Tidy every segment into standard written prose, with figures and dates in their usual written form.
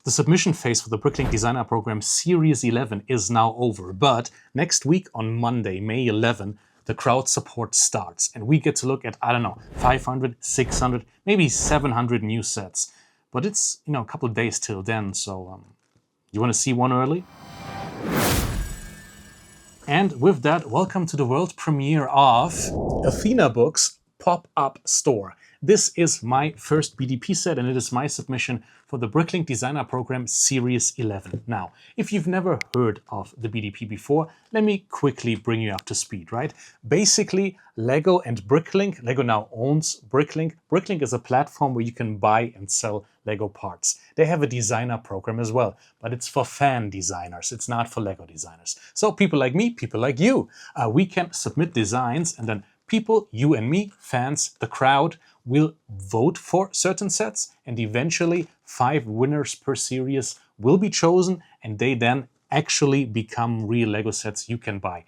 The submission phase for the BrickLink Designer Program Series 11 is now over, but next week on Monday, May 11, the crowd support starts and we get to look at, I don't know, 500, 600, maybe 700 new sets. But it's, a couple of days till then, so you want to see one early? And with that, welcome to the world premiere of Athena Books Pop-Up Store. This is my first BDP set and it is my submission for the BrickLink Designer Program Series 11. Now, if you've never heard of the BDP before, let me quickly bring you up to speed, right? Basically, Lego and BrickLink, Lego now owns BrickLink. BrickLink is a platform where you can buy and sell Lego parts. They have a designer program as well, but it's for fan designers. It's not for Lego designers. So people like me, people like you, we can submit designs and then people, you and me, fans, the crowd, will vote for certain sets and eventually 5 winners per series will be chosen and they then actually become real Lego sets you can buy.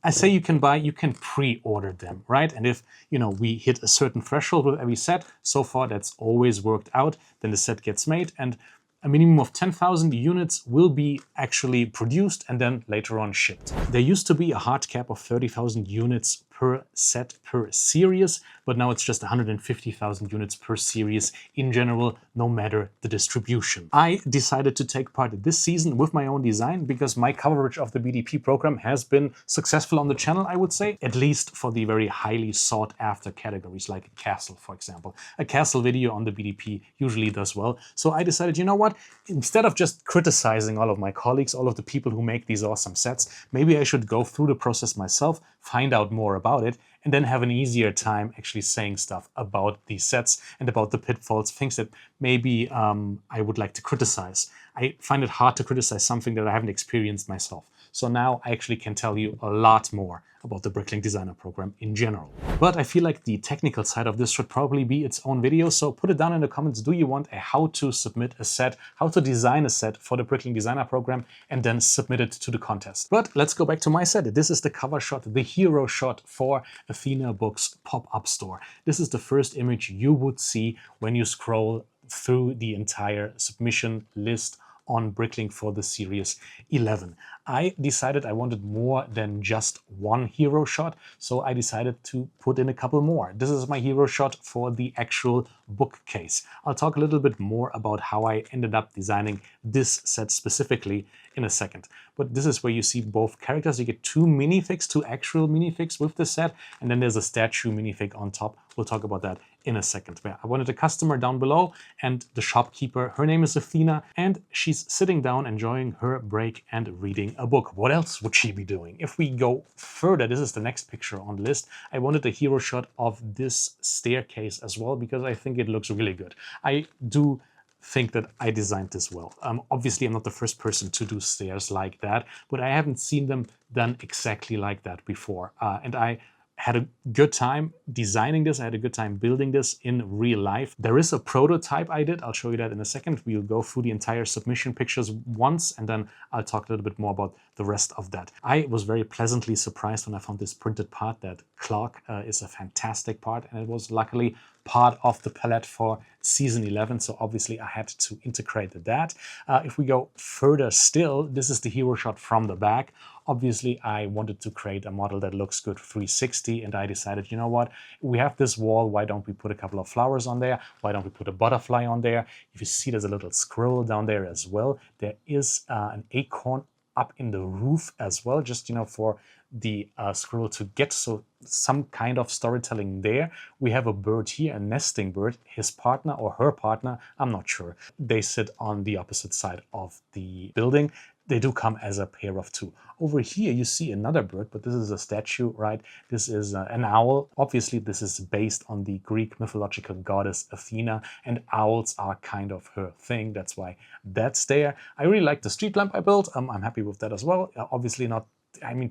I say you can buy, you can pre-order them, right? And if, we hit a certain threshold with every set, so far that's always worked out, then the set gets made and a minimum of 10,000 units will be actually produced and then later on shipped. There used to be a hard cap of 30,000 units per set per series, but now it's just 150,000 units per series in general, no matter the distribution. I decided to take part this season with my own design because my coverage of the BDP program has been successful on the channel, I would say, at least for the very highly sought after categories like a castle, for example. A castle video on the BDP usually does well. So I decided, you know what, instead of just criticizing all of my colleagues, all of the people who make these awesome sets, maybe I should go through the process myself, find out more about it, and then have an easier time actually saying stuff about these sets and about the pitfalls, things that maybe I would like to criticize. I find it hard to criticize something that I haven't experienced myself. So now I actually can tell you a lot more about the BrickLink Designer Program in general. But I feel like the technical side of this should probably be its own video, so put it down in the comments. Do you want a how to submit a set, how to design a set for the BrickLink Designer Program and then submit it to the contest? But let's go back to my set. This is the cover shot, the hero shot for Athena Books Pop-Up Store. This is the first image you would see when you scroll through the entire submission list on BrickLink for the Series 11. I decided I wanted more than just one hero shot, so I decided to put in a couple more. This is my hero shot for the actual bookcase. I'll talk a little bit more about how I ended up designing this set specifically in a second. But this is where you see both characters. You get 2 minifigs, 2 actual minifigs with the set, and then there's a statue minifig on top. We'll talk about that in a second. I wanted a customer down below and the shopkeeper, her name is Athena, and she's sitting down enjoying her break and reading a book. What else would she be doing? If we go further, this is the next picture on the list. I wanted a hero shot of this staircase as well because I think it looks really good. I do think that I designed this well. Obviously, I'm not the first person to do stairs like that, but I haven't seen them done exactly like that before. And I had a good time designing this. I had a good time building this in real life. There is a prototype I did. I'll show you that in a second. We'll go through the entire submission pictures once, and then I'll talk a little bit more about the rest of that. I was very pleasantly surprised when I found this printed part. That clock is a fantastic part, and it was luckily part of the palette for season 11, so obviously I had to integrate that. If we go further still, this is the hero shot from the back. Obviously, I wanted to create a model that looks good 360, and I decided, you know what, we have this wall, why don't we put a couple of flowers on there? Why don't we put a butterfly on there? If you see, there's a little squirrel down there as well. There is an acorn up in the roof as well, just, for the squirrel to get some kind of storytelling there. We have a bird here, a nesting bird, his partner or her partner, I'm not sure. They sit on the opposite side of the building. They do come as a pair of 2. Over here you see another bird, but this is a statue, right? This is an owl. Obviously this is based on the Greek mythological goddess Athena, and owls are kind of her thing. That's why that's there. I really like the street lamp I built. I'm happy with that as well. Obviously not,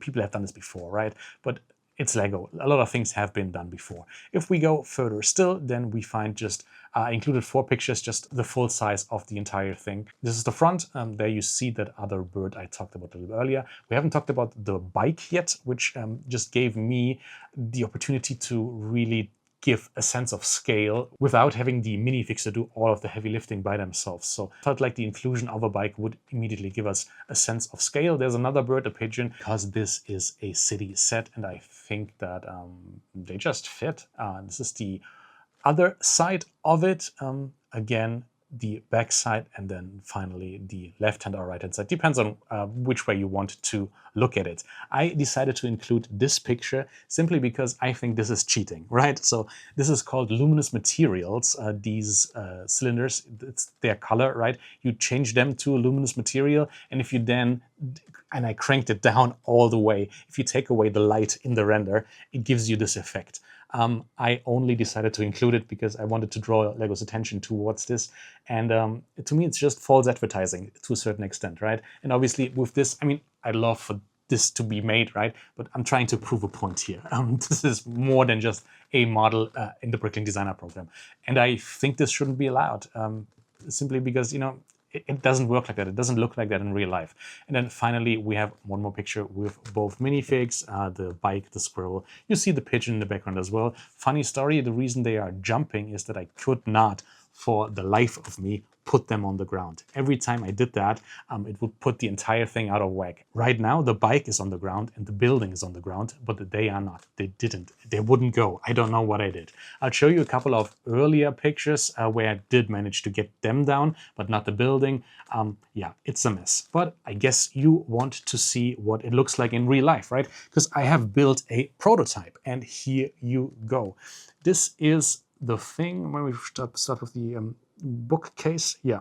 people have done this before, right? But it's Lego. A lot of things have been done before. If we go further still, then we find just, I included 4 pictures, just the full size of the entire thing. This is the front. There you see that other bird I talked about a little earlier. We haven't talked about the bike yet, which just gave me the opportunity to really give a sense of scale without having the minifigs to do all of the heavy lifting by themselves. So I felt like the inclusion of a bike would immediately give us a sense of scale. There's another bird, a pigeon, because this is a city set, and I think that they just fit. This is the other side of it. Again, the back side, and then finally the left hand or right hand side. Depends on which way you want to look at it. I decided to include this picture simply because I think this is cheating, right? So this is called luminous materials. These cylinders, it's their color, right? You change them to a luminous material, and if you then, and I cranked it down all the way, if you take away the light in the render, it gives you this effect. I only decided to include it because I wanted to draw LEGO's attention towards this. And to me, it's just false advertising to a certain extent, right? And obviously with this, I mean, I'd love for this to be made, right? But I'm trying to prove a point here. This is more than just a model in the BrickLink Designer Program. And I think this shouldn't be allowed, simply because, you know, it doesn't work like that. It doesn't look like that in real life. And then finally, we have one more picture with both minifigs, the bike, the squirrel. You see the pigeon in the background as well. Funny story, the reason they are jumping is that I could not, for the life of me, put them on the ground. Every time I did that, it would put the entire thing out of whack. Right now, the bike is on the ground and the building is on the ground, but they are not. They didn't. They wouldn't go. I don't know what I did. I'll show you a couple of earlier pictures where I did manage to get them down, but not the building. Yeah, it's a mess. But I guess you want to see what it looks like in real life, right? Because I have built a prototype, and here you go. This is the thing. When we start with the bookcase, yeah,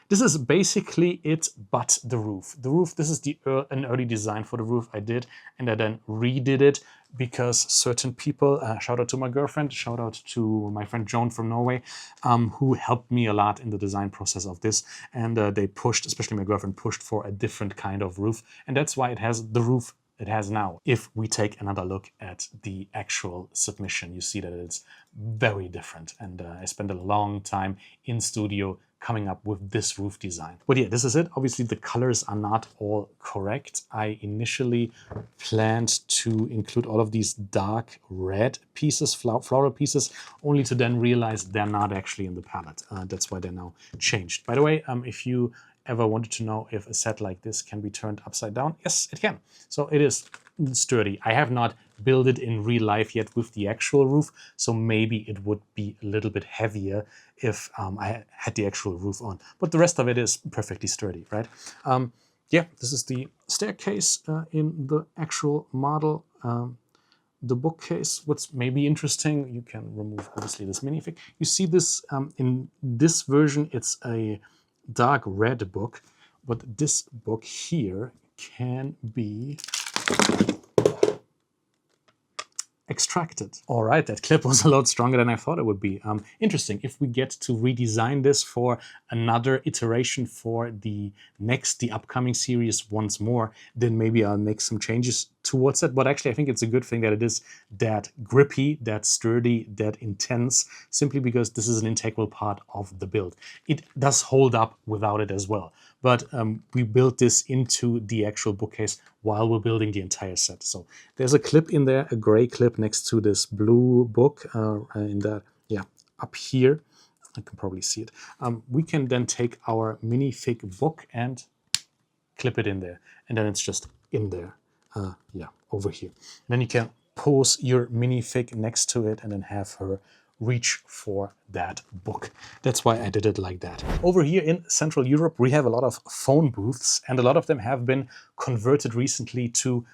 this is basically it, but the roof. The roof, this is an early design for the roof I did, and I then redid it because certain people, shout out to my girlfriend, shout out to my friend Joan from Norway, who helped me a lot in the design process of this, and they pushed, especially my girlfriend, pushed for a different kind of roof, and that's why it has the roof it has now. If we take another look at the actual submission, you see that it's very different. And I spent a long time in studio coming up with this roof design. But yeah, this is it. Obviously, the colors are not all correct. I initially planned to include all of these dark red pieces, floral pieces, only to then realize they're not actually in the palette. That's why they're now changed. By the way, if you ever wanted to know if a set like this can be turned upside down, yes, it can. So it is sturdy. I have not built it in real life yet with the actual roof, so maybe it would be a little bit heavier if I had the actual roof on. But the rest of it is perfectly sturdy, right? Yeah, this is the staircase in the actual model. The bookcase, what's maybe interesting, you can remove obviously this minifig. You see this in this version, it's a dark red book, but this book here can be extracted. All right, that clip was a lot stronger than I thought it would be. Interesting. If we get to redesign this for another iteration for the upcoming series once more, then maybe I'll make some changes towards it. But actually, I think it's a good thing that it is that grippy, that sturdy, that intense, simply because this is an integral part of the build. It does hold up without it as well. But we built this into the actual bookcase while we're building the entire set. So there's a clip in there, a gray clip next to this blue book in that, yeah, up here. I can probably see it. We can then take our minifig book and clip it in there. And then it's just in there, yeah, over here. And then you can pose your minifig next to it and then have her reach for that book. That's why I did it like that. Over here in Central Europe, we have a lot of phone booths, and a lot of them have been converted recently to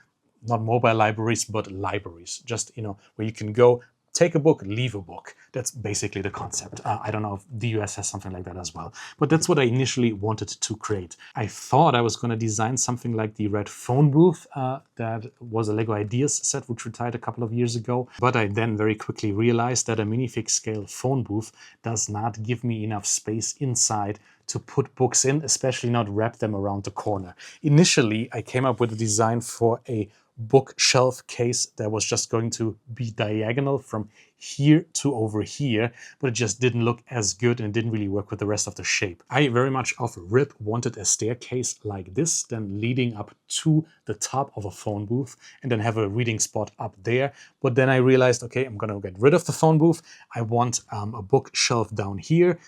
not mobile libraries, but libraries. Just, you know, where you can go, take a book, leave a book. That's basically the concept. I don't know if the US has something like that as well, but that's what I initially wanted to create. I thought I was going to design something like the red phone booth that was a LEGO Ideas set, which retired a couple of years ago. But I then very quickly realized that a minifig scale phone booth does not give me enough space inside to put books in, especially not wrap them around the corner. Initially, I came up with a design for a bookshelf case that was just going to be diagonal from here to over here, but it just didn't look as good and didn't really work with the rest of the shape. I very much off rip wanted a staircase like this, then leading up to the top of a phone booth and then have a reading spot up there. But then I realized, okay, I'm gonna get rid of the phone booth. I want a bookshelf down here.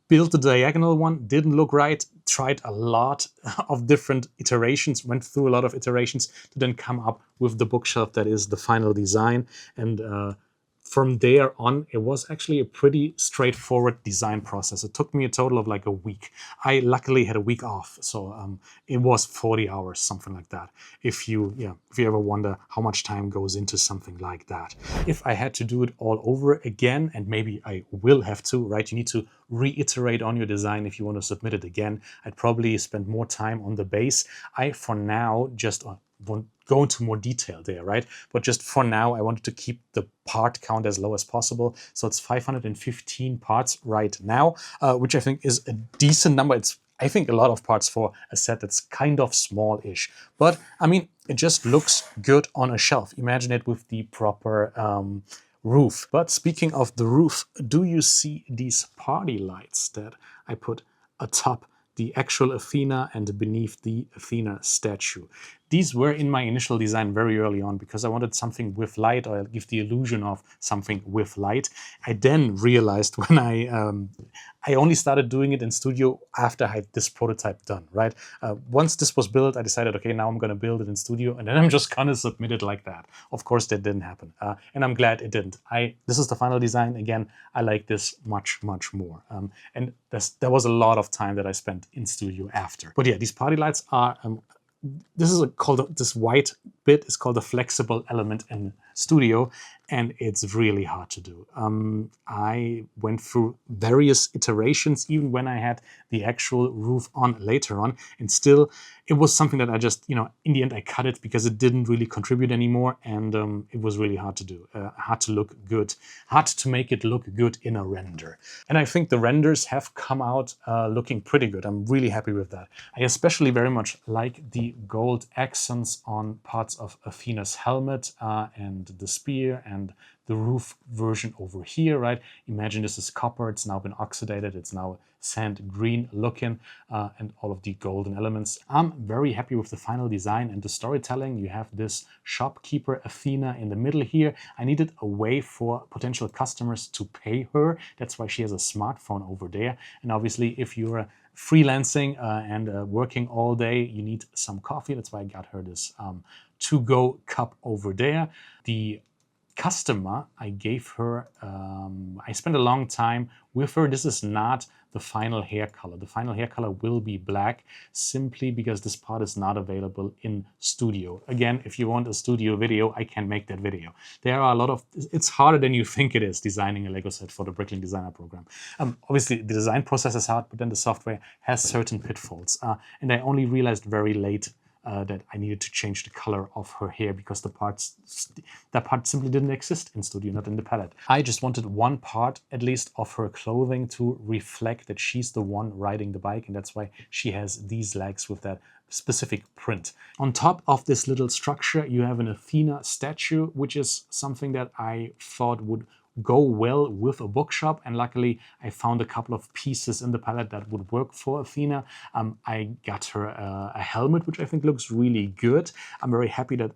Built the diagonal one, didn't look right, tried a lot of different iterations, went through a lot of iterations to then come up with the bookshelf that is the final design. And from there on, it was actually a pretty straightforward design process. It took me a total of like a week. I luckily had a week off, so it was 40 hours, something like that. If you ever wonder how much time goes into something like that. If I had to do it all over again, and maybe I will have to, right? You need to reiterate on your design if you want to submit it again. I'd probably spend more time on the base. I, for now, just won't go into more detail there, right? But just for now, I wanted to keep the part count as low as possible. So it's 515 parts right now, which I think is a decent number. It's, I think, a lot of parts for a set that's kind of small-ish. But, I mean, it just looks good on a shelf. Imagine it with the proper roof. But speaking of the roof, do you see these party lights that I put atop the actual Athena and beneath the Athena statue? These were in my initial design very early on because I wanted something with light, or give the illusion of something with light. I then realized when I only started doing it in studio after I had this prototype done, right? Once this was built, I decided, okay, now I'm going to build it in studio, and then I'm just going to submit it like that. Of course, that didn't happen, and I'm glad it didn't. This is the final design. Again, I like this much, much more. And there was a lot of time that I spent in studio after. But yeah, these party lights are... this is called, this white bit is called a flexible element in studio, and it's really hard to do. I went through various iterations, even when I had the actual roof on later on, and still it was something that I just, in the end I cut it because it didn't really contribute anymore, and it was really hard to do, hard to look good, hard to make it look good in a render. And I think the renders have come out looking pretty good. I'm really happy with that. I especially very much like the gold accents on parts of Athena's helmet and the spear and the roof version over here, right? Imagine this is copper, it's now been oxidated, it's now sand green looking, and all of the golden elements. I'm very happy with the final design and the storytelling. You have this shopkeeper Athena in the middle here. I needed a way for potential customers to pay her. That's why she has a smartphone over there. And obviously, if you're freelancing and working all day, you need some coffee. That's why I got her this to-go cup over there. The customer, I gave her, I spent a long time with her. This is not the final hair color. The final hair color will be black, simply because this part is not available in studio. Again, if you want a studio video, I can make that video. There are a lot of, it's harder than you think it is, designing a Lego set for the BrickLink Designer Program. Obviously, the design process is hard, but then the software has certain pitfalls. And I only realized very late that I needed to change the color of her hair because that part simply didn't exist in studio, not in the palette. I just wanted one part, at least, of her clothing to reflect that she's the one riding the bike, and that's why she has these legs with that specific print. On top of this little structure, you have an Athena statue, which is something that I thought would go well with a bookshop, and luckily I found a couple of pieces in the palette that would work for Athena. I got her a helmet, which I think looks really good. I'm very happy that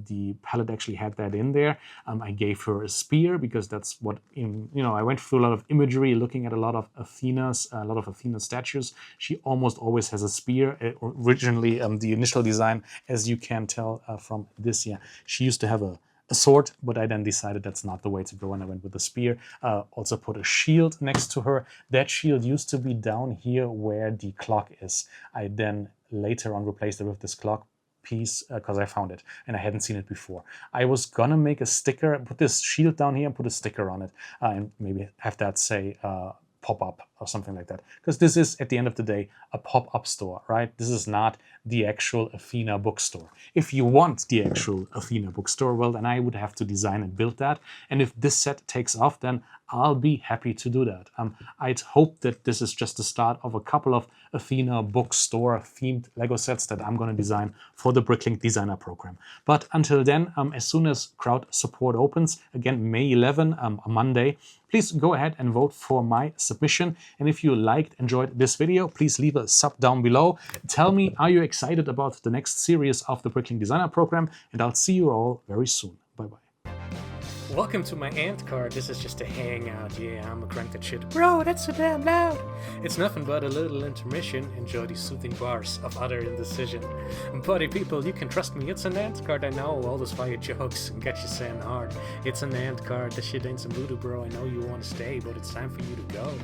the palette actually had that in there. I gave her a spear because that's what, I went through a lot of imagery looking at a lot of Athena statues. She almost always has a spear. Originally, the initial design, as you can tell from this, she used to have a sword, but I then decided that's not the way to go, and I went with the spear. Also put a shield next to her. That shield used to be down here where the clock is. I then later on replaced it with this clock piece because I found it and I hadn't seen it before. I was gonna make a sticker, put this shield down here and put a sticker on it, and maybe have that say Pop-Up or something like that. Because this is, at the end of the day, a pop-up store, right? This is not the actual Athena bookstore. If you want the actual Athena bookstore, well, then I would have to design and build that. And if this set takes off, then I'll be happy to do that. I'd hope that this is just the start of a couple of Athena bookstore themed Lego sets that I'm going to design for the BrickLink Designer Program. But until then, as soon as crowd support opens, again, May 11, a Monday, please go ahead and vote for my submission. And if you enjoyed this video, please leave a sub down below. Tell me, are you excited about the next series of the BrickLink Designer Program? And I'll see you all very soon. Bye-bye. Welcome to my ant card. This is just a hangout. Yeah, I'm a crank that shit. Bro, that's so damn loud. It's nothing but a little intermission. Enjoy these soothing bars of utter indecision. Buddy people, you can trust me. It's an ant card. I know all those fire jokes and get you saying hard. It's an ant card. This shit ain't some voodoo, bro. I know you want to stay, but it's time for you to go.